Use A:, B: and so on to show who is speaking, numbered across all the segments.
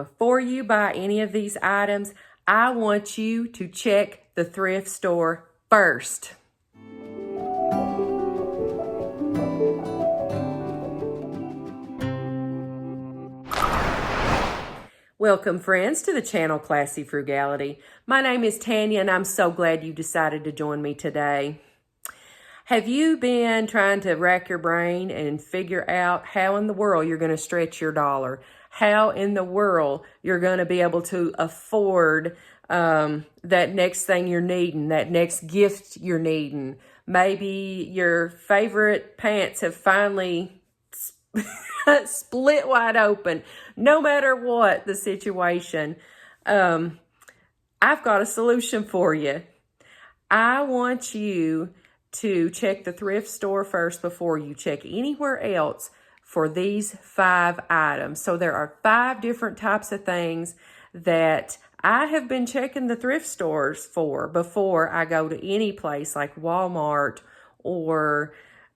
A: before you buy any of these items, I want you to check the thrift store first. Welcome, friends, to the channel Classy Frugality. My name is Tanya, and I'm so glad you decided to join me today. Have you been trying to rack your brain and figure out how in the world you're going to stretch your dollar? How in the world you're going to be able to afford that next thing you're needing, that next gift you're needing? Maybe your favorite pants have finally split wide open, no matter what the situation. I've got a solution for you. I want you to check the thrift store first before you check anywhere else for these 5 items. So there are 5 different types of things that I have been checking the thrift stores for before I go to any place like Walmart or,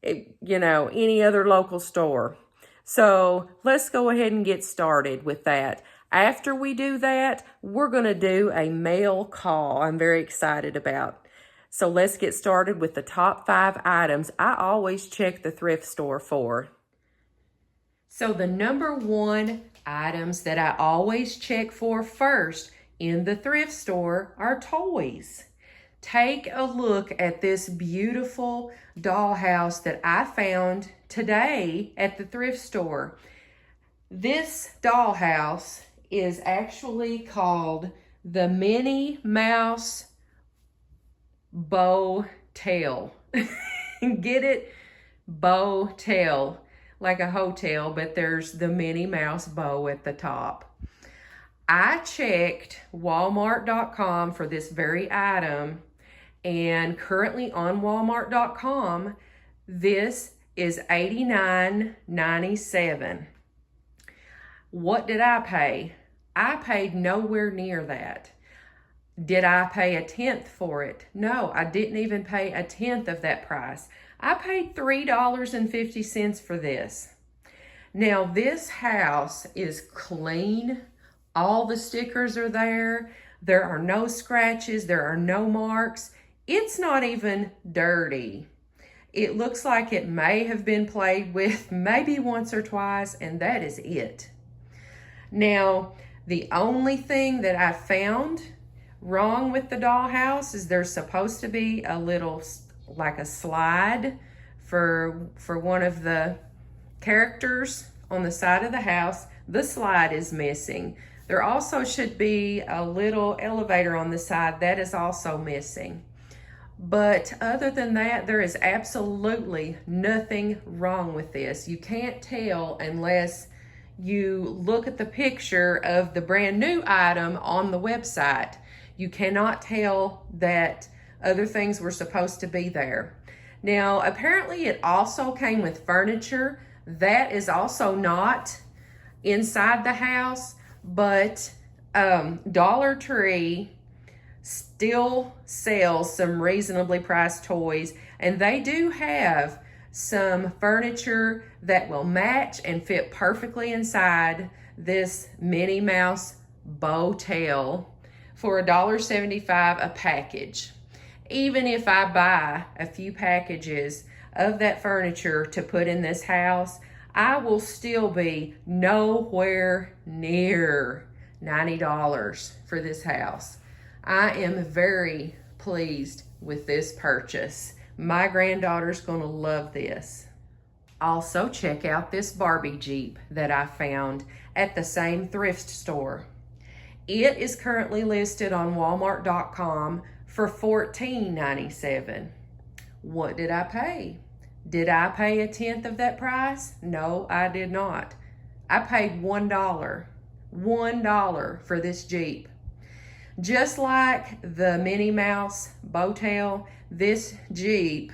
A: any other local store. So let's go ahead and get started with that. After we do that, we're going to do a mail call I'm very excited about. So let's get started with the top 5 items I always check the thrift store for. So the number 1 items that I always check for first in the thrift store are toys. Take a look at this beautiful dollhouse that I found today at the thrift store. This dollhouse is actually called the Minnie Mouse Bow Tail. Get it? Bow Tail, like a hotel, but there's the Minnie Mouse bow at the top. I checked Walmart.com for this very item, and currently on Walmart.com, this is $89.97. What did I pay? I paid nowhere near that. Did I pay a tenth for it? No, I didn't even pay a tenth of that price. I paid $3.50 for this. Now, this house is clean. All the stickers are there. There are no scratches. There are no marks. It's not even dirty. It looks like it may have been played with maybe once or twice, and that is it. Now, the only thing that I found wrong with the dollhouse is there's supposed to be a little, like a slide for one of the characters on the side of the house. The slide is missing. There also should be a little elevator on the side that is also missing. But other than that, there is absolutely nothing wrong with this. You can't tell unless you look at the picture of the brand new item on the website. You cannot tell that other things were supposed to be there. Now, apparently it also came with furniture. That is also not inside the house, but Dollar Tree still sells some reasonably priced toys, and they do have some furniture that will match and fit perfectly inside this Minnie Mouse bow tail for $1.75 a package. Even if I buy a few packages of that furniture to put in this house, I will still be nowhere near $90 for this house. I am very pleased with this purchase. My granddaughter's gonna love this. Also, check out this Barbie Jeep that I found at the same thrift store. It is currently listed on Walmart.com for $14.97. What did I pay? Did I pay a tenth of that price? No, I did not. I paid $1. $1 for this Jeep. Just like the Minnie Mouse bow tail, this Jeep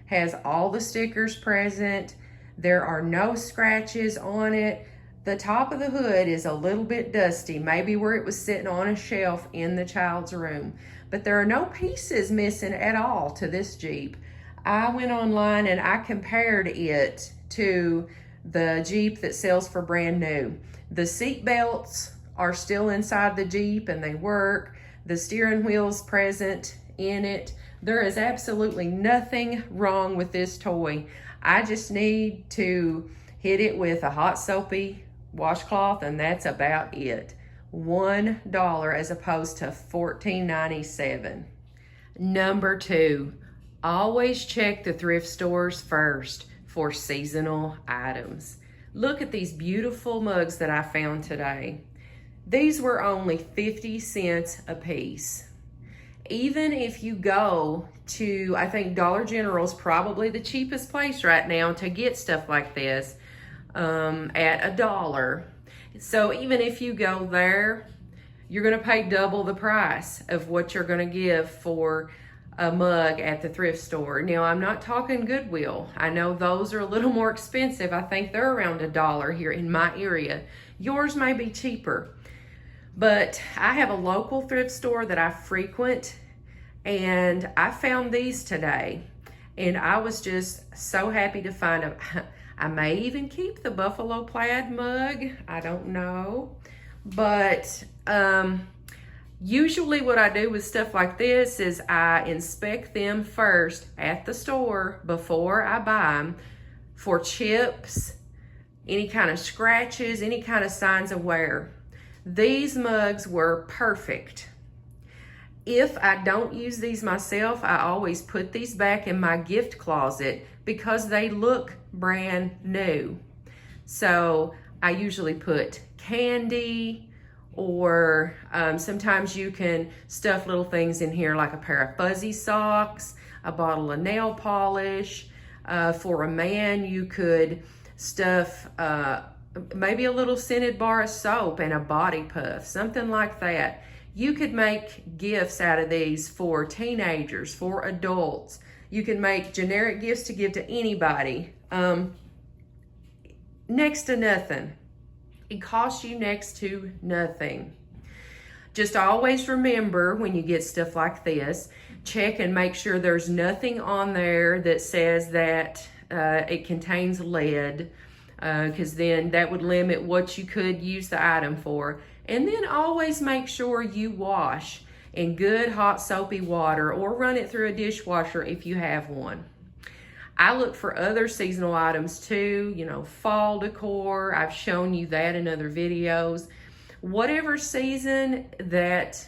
A: has all the stickers present. There are no scratches on it. The top of the hood is a little bit dusty, maybe where it was sitting on a shelf in the child's room. But there are no pieces missing at all to this Jeep. I went online and I compared it to the Jeep that sells for brand new. The seat belts are still inside the Jeep and they work. The steering wheel's present in it. There is absolutely nothing wrong with this toy. I just need to hit it with a hot soapy washcloth, and that's about it. $1 as opposed to $14.97. Number 2, always check the thrift stores first for seasonal items. Look at these beautiful mugs that I found today. These were only 50 cents a piece. Even if you go to, I think Dollar General is probably the cheapest place right now to get stuff like this at $1. So even if you go there, you're gonna pay double the price of what you're gonna give for a mug at the thrift store. Now, I'm not talking Goodwill. I know those are a little more expensive. I think they're around $1 here in my area. Yours may be cheaper. But I have a local thrift store that I frequent, and I found these today. And I was just so happy to find them. I may even keep the buffalo plaid mug. I don't know. But usually what I do with stuff like this is I inspect them first at the store before I buy them for chips, any kind of scratches, any kind of signs of wear. These mugs were perfect. If I don't use these myself, I always put these back in my gift closet because they look brand new. So I usually put candy, or sometimes you can stuff little things in here like a pair of fuzzy socks, a bottle of nail polish. For a man, you could stuff maybe a little scented bar of soap and a body puff, something like that. You could make gifts out of these for teenagers, for adults. You can make generic gifts to give to anybody. Next to nothing. It costs you next to nothing. Just always remember when you get stuff like this, check and make sure there's nothing on there that says that it contains lead, because then that would limit what you could use the item for. And then always make sure you wash in good hot soapy water, or run it through a dishwasher if you have one. I look for other seasonal items too, you know, fall decor. I've shown you that in other videos. Whatever season that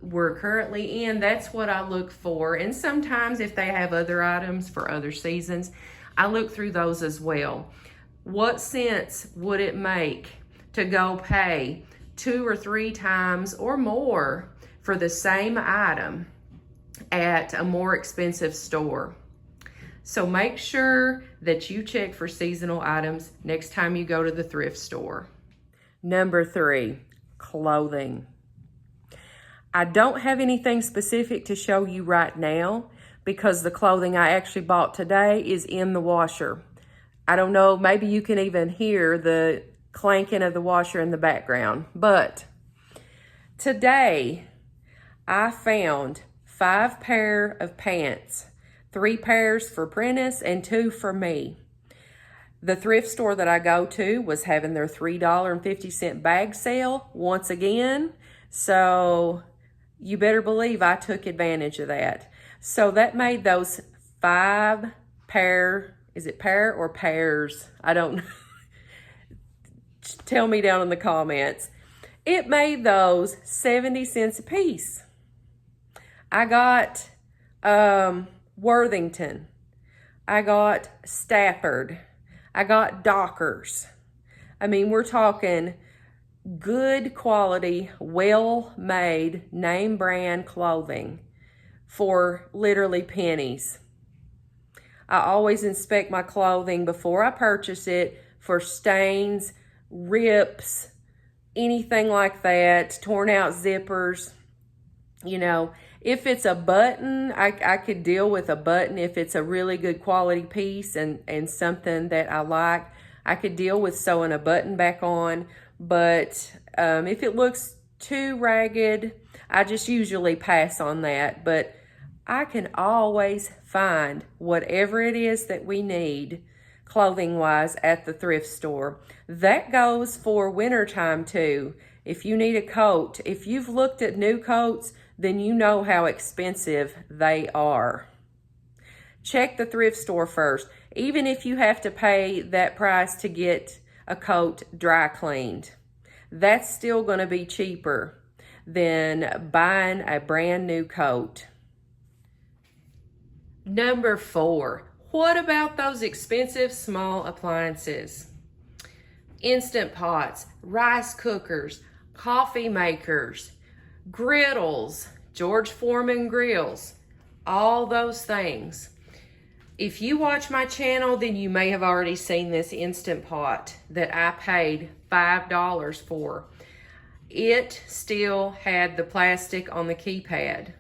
A: we're currently in, that's what I look for. And sometimes if they have other items for other seasons, I look through those as well. What sense would it make to go pay 2 or 3 times or more for the same item at a more expensive store? So make sure that you check for seasonal items next time you go to the thrift store. Number 3, clothing. I don't have anything specific to show you right now because the clothing I actually bought today is in the washer. I don't know, maybe you can even hear the clanking of the washer in the background. But today I found 5 pair of pants, 3 pairs for Prentice and 2 for me. The thrift store that I go to was having their $3.50 bag sale once again. So you better believe I took advantage of that. So that made those 5 pair, is it pair or pairs? I don't know. Tell me down in the comments. It made those 70 cents a piece. I got Worthington. I got Stafford. I got Dockers. I mean, we're talking good quality, well-made, name brand clothing for literally pennies. I always inspect my clothing before I purchase it for stains, rips, anything like that, torn out zippers. You know, if it's a button, I could deal with a button. If it's a really good quality piece and something that I like, I could deal with sewing a button back on. But if it looks too ragged, I just usually pass on that. But I can always find whatever it is that we need clothing-wise at the thrift store. That goes for wintertime too. If you need a coat, if you've looked at new coats, then you know how expensive they are. Check the thrift store first. Even if you have to pay that price to get a coat dry cleaned, that's still going to be cheaper than buying a brand new coat. Number 4, what about those expensive small appliances? Instant pots, rice cookers, coffee makers, griddles, George Foreman grills, all those things. If you watch my channel, then you may have already seen this Instant Pot that I paid $5 for. It still had the plastic on the keypad.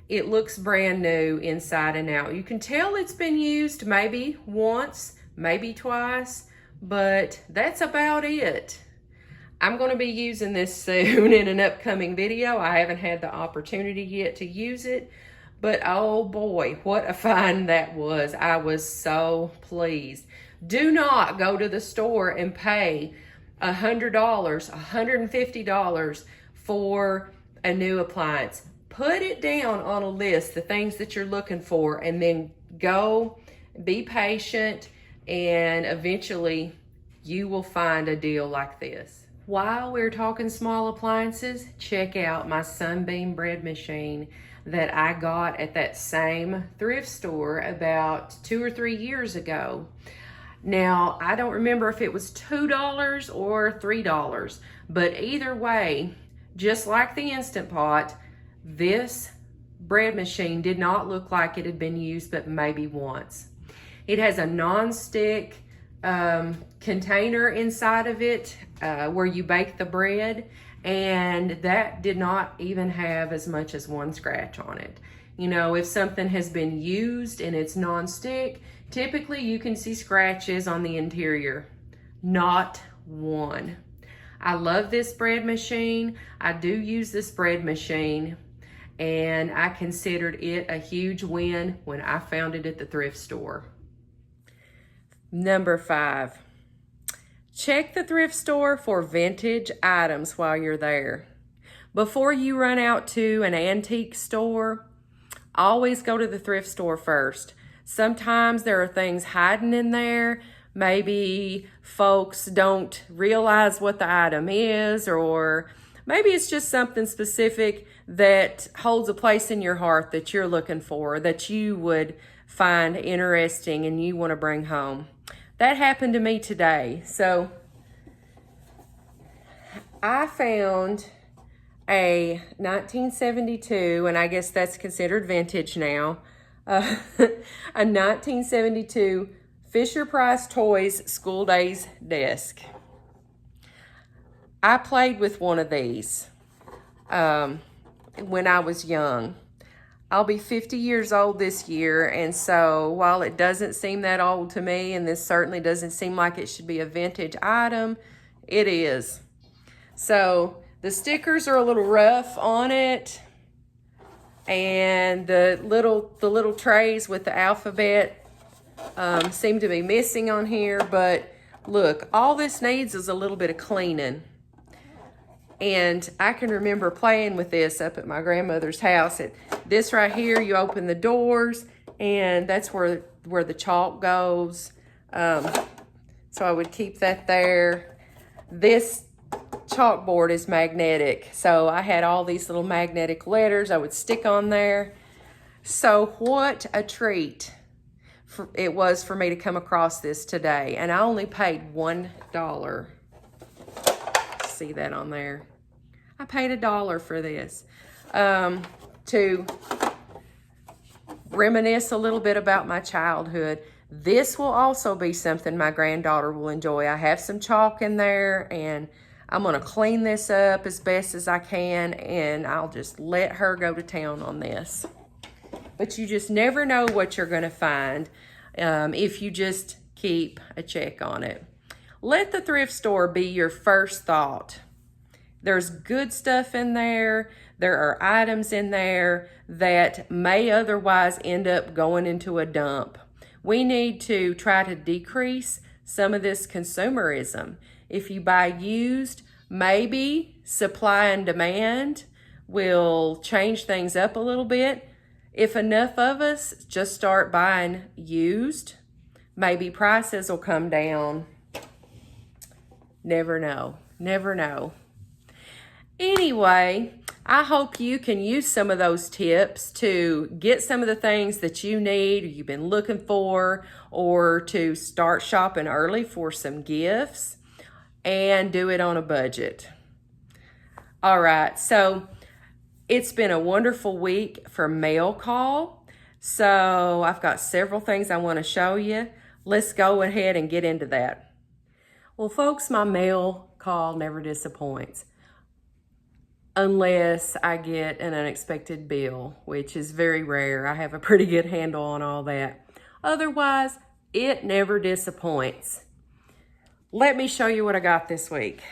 A: It looks brand new inside and out. You can tell it's been used maybe once, maybe twice, but that's about it. I'm going to be using this soon in an upcoming video. I haven't had the opportunity yet to use it, but oh boy, what a find that was. I was so pleased. Do not go to the store and pay $100, $150 for a new appliance. Put it down on a list, the things that you're looking for, and then go, be patient, and eventually you will find a deal like this. While we're talking small appliances, check out my Sunbeam bread machine that I got at that same thrift store about 2 or 3 years ago. Now, I don't remember if it was $2 or $3, but either way, just like the Instant Pot, this bread machine did not look like it had been used but maybe once. It has a non-stick container inside of it where you bake the bread, and that did not even have as much as one scratch on it. You know, if something has been used and it's non-stick, typically you can see scratches on the interior. Not one. I love this bread machine. I do use this bread machine, and I considered it a huge win when I found it at the thrift store. Number 5, check the thrift store for vintage items while you're there. Before you run out to an antique store, always go to the thrift store first. Sometimes there are things hiding in there. Maybe folks don't realize what the item is, or maybe it's just something specific that holds a place in your heart that you're looking for, that you would find interesting and you want to bring home. That happened to me today. So I found a 1972, and I guess that's considered vintage now, a 1972 Fisher-Price Toys School Days desk. I played with one of these when I was young. I'll be 50 years old this year, and so while it doesn't seem that old to me, and this certainly doesn't seem like it should be a vintage item, it is. So the stickers are a little rough on it, and the little trays with the alphabet seem to be missing on here, but look, all this needs is a little bit of cleaning. And I can remember playing with this up at my grandmother's house. This right here, you open the doors, and that's where the chalk goes. So I would keep that there. This chalkboard is magnetic, so I had all these little magnetic letters I would stick on there. So what a treat it was for me to come across this today, and I only paid $1. See that on there? I paid $1 for this to reminisce a little bit about my childhood. This will also be something my granddaughter will enjoy. I have some chalk in there, and I'm going to clean this up as best as I can, and I'll just let her go to town on this. But you just never know what you're going to find if you just keep a check on it. Let the thrift store be your first thought. There's good stuff in there. There are items in there that may otherwise end up going into a dump. We need to try to decrease some of this consumerism. If you buy used, Maybe supply and demand will change things up a little bit. If enough of us just start buying used, maybe prices will come down. Never know. Never know. Anyway, I hope you can use some of those tips to get some of the things that you need or you've been looking for, or to start shopping early for some gifts and do it on a budget. All right, so it's been a wonderful week for mail call. So I've got several things I want to show you. Let's go ahead and get into that. Well, folks, my mail call never disappoints. Unless I get an unexpected bill, which is very rare. I have a pretty good handle on all that. Otherwise, it never disappoints. Let me show you what I got this week.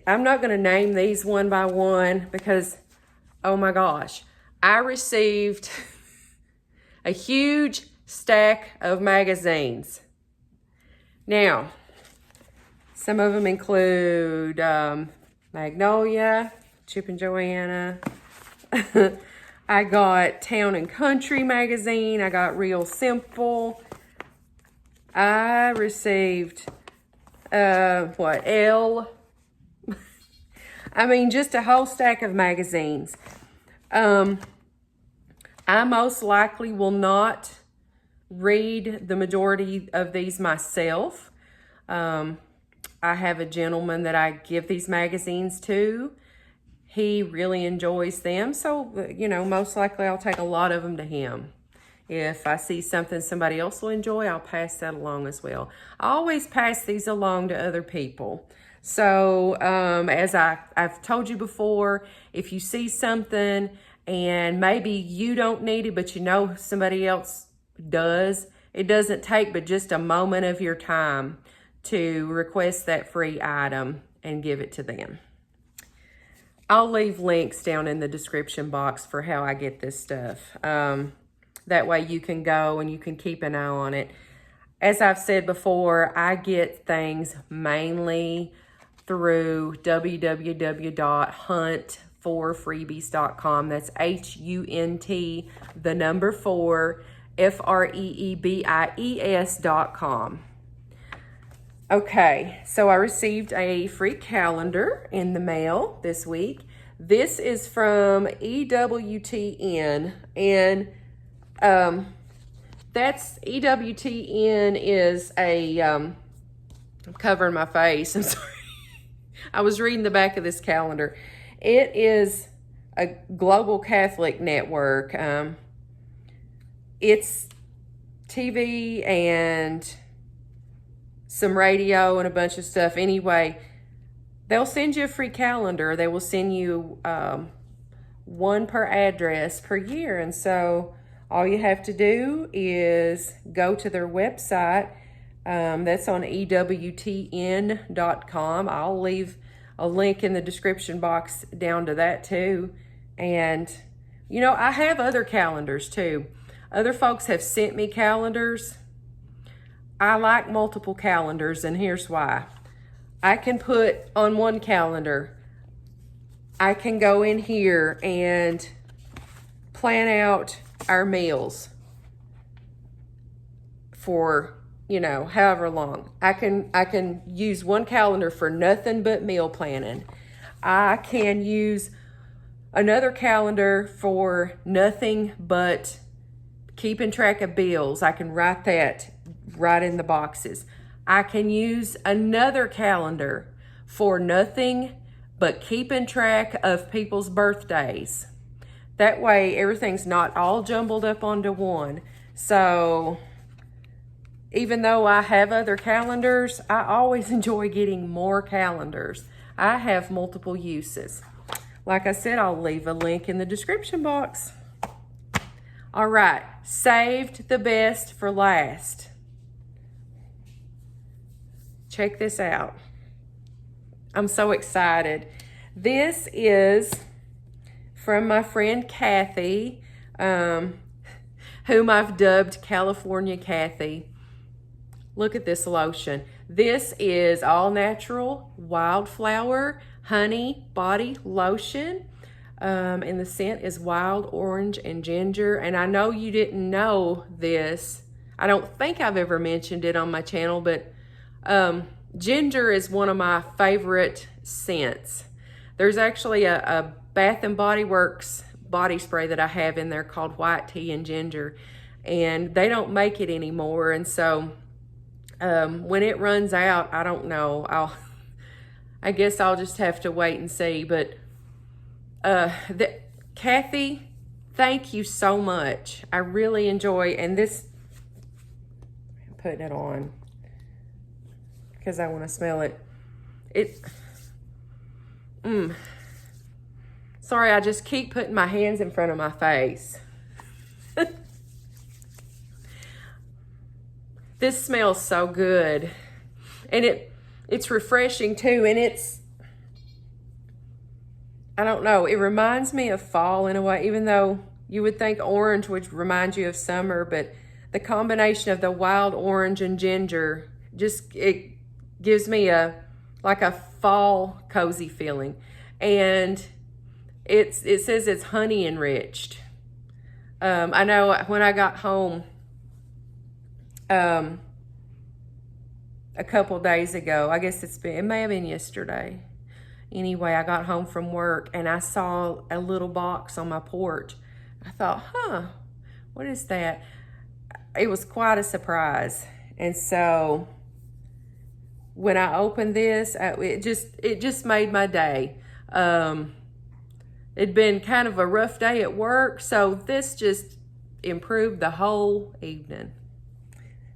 A: I'm not going to name these one by one because, oh my gosh, I received a huge stack of magazines. Now, some of them include Magnolia, Chip and Joanna. I got Town and Country magazine. I got Real Simple. I received, Elle. I mean, just a whole stack of magazines. I most likely will not read the majority of these myself. I have a gentleman that I give these magazines to. He really enjoys them. So, you know, most likely I'll take a lot of them to him. If I see something somebody else will enjoy, I'll pass that along as well. I always pass these along to other people. So, as I've told you before, if you see something and maybe you don't need it, but you know somebody else does, it doesn't take but just a moment of your time to request that free item and give it to them. I'll leave links down in the description box for how I get this stuff. That way you can go and you can keep an eye on it. As I've said before, I get things mainly through www.hunt4freebies.com. That's HUNT, the number 4, FREEBIES.com. Okay, so I received a free calendar in the mail this week. This is from EWTN, and that's EWTN is a, I'm covering my face, I'm sorry. I was reading the back of this calendar. It is a global Catholic network. It's TV and some radio and a bunch of stuff. Anyway, they'll send you a free calendar. They will send you one per address per year. And so all you have to do is go to their website. That's on EWTN.com. I'll leave a link in the description box down to that too. And, you know, I have other calendars too. Other folks have sent me calendars. I like multiple calendars, and here's why. I can put on one calendar, I can go in here and plan out our meals for, you know, however long. I can use one calendar for nothing but meal planning. I can use another calendar for nothing but keeping track of bills. I can write that right in the boxes. I can use another calendar for nothing but keeping track of people's birthdays. That way everything's not all jumbled up onto one. So even though I have other calendars, I always enjoy getting more calendars. I have multiple uses. Like I said, I'll leave a link in the description box. All right, saved the best for last. Check this out. I'm so excited. This is from my friend Kathy, whom I've dubbed California Kathy. Look at this lotion. This is all natural wildflower honey body lotion. And the scent is wild orange and ginger. And I know you didn't know this. I don't think I've ever mentioned it on my channel, but ginger is one of my favorite scents. There's actually a Bath and Body Works body spray that I have in there called White Tea and Ginger, and they don't make it anymore. And so when it runs out, I don't know. I guess I'll just have to wait and see. But Kathy, thank you so much. I really enjoy, and this, I'm putting it on because I want to smell it. Sorry, I just keep putting my hands in front of my face. This smells so good. And it's refreshing too. And I don't know, it reminds me of fall in a way, even though you would think orange would remind you of summer, but the combination of the wild orange and ginger, it gives me like a fall cozy feeling. And it says it's honey enriched. I know when I got home a couple days ago, I guess it may have been yesterday. Anyway, I got home from work and I saw a little box on my porch. I thought, what is that? It was quite a surprise. And so when I opened this, it just made my day. It'd been kind of a rough day at work, so this just improved the whole evening.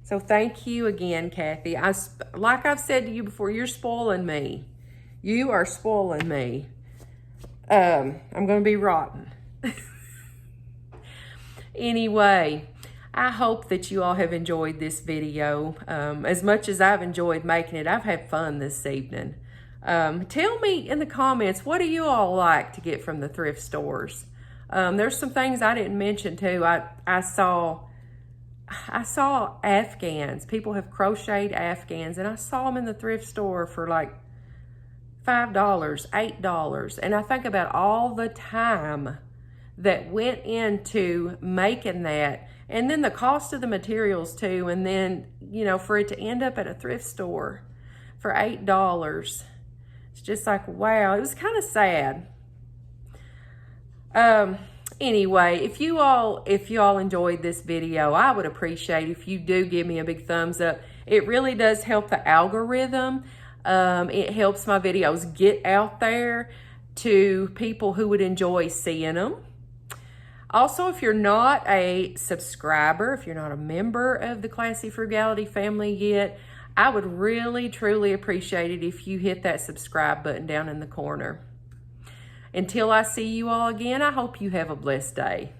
A: So thank you again, Kathy. Like I've said to you before, you're spoiling me. You are spoiling me. I'm going to be rotten. Anyway, I hope that you all have enjoyed this video. As much as I've enjoyed making it, I've had fun this evening. Tell me in the comments, what do you all like to get from the thrift stores? There's some things I didn't mention too. I saw Afghans. People have crocheted Afghans, and I saw them in the thrift store for like $5, $8. And I think about all the time that went into making that, and then the cost of the materials too, and then, you know, for it to end up at a thrift store for $8. It's just like, wow, it was kind of sad. Anyway, if you all enjoyed this video, I would appreciate if you do give me a big thumbs up. It really does help the algorithm. It helps my videos get out there to people who would enjoy seeing them. Also, if you're not a subscriber, if you're not a member of the Classy Frugality family yet, I would really, truly appreciate it if you hit that subscribe button down in the corner. Until I see you all again, I hope you have a blessed day.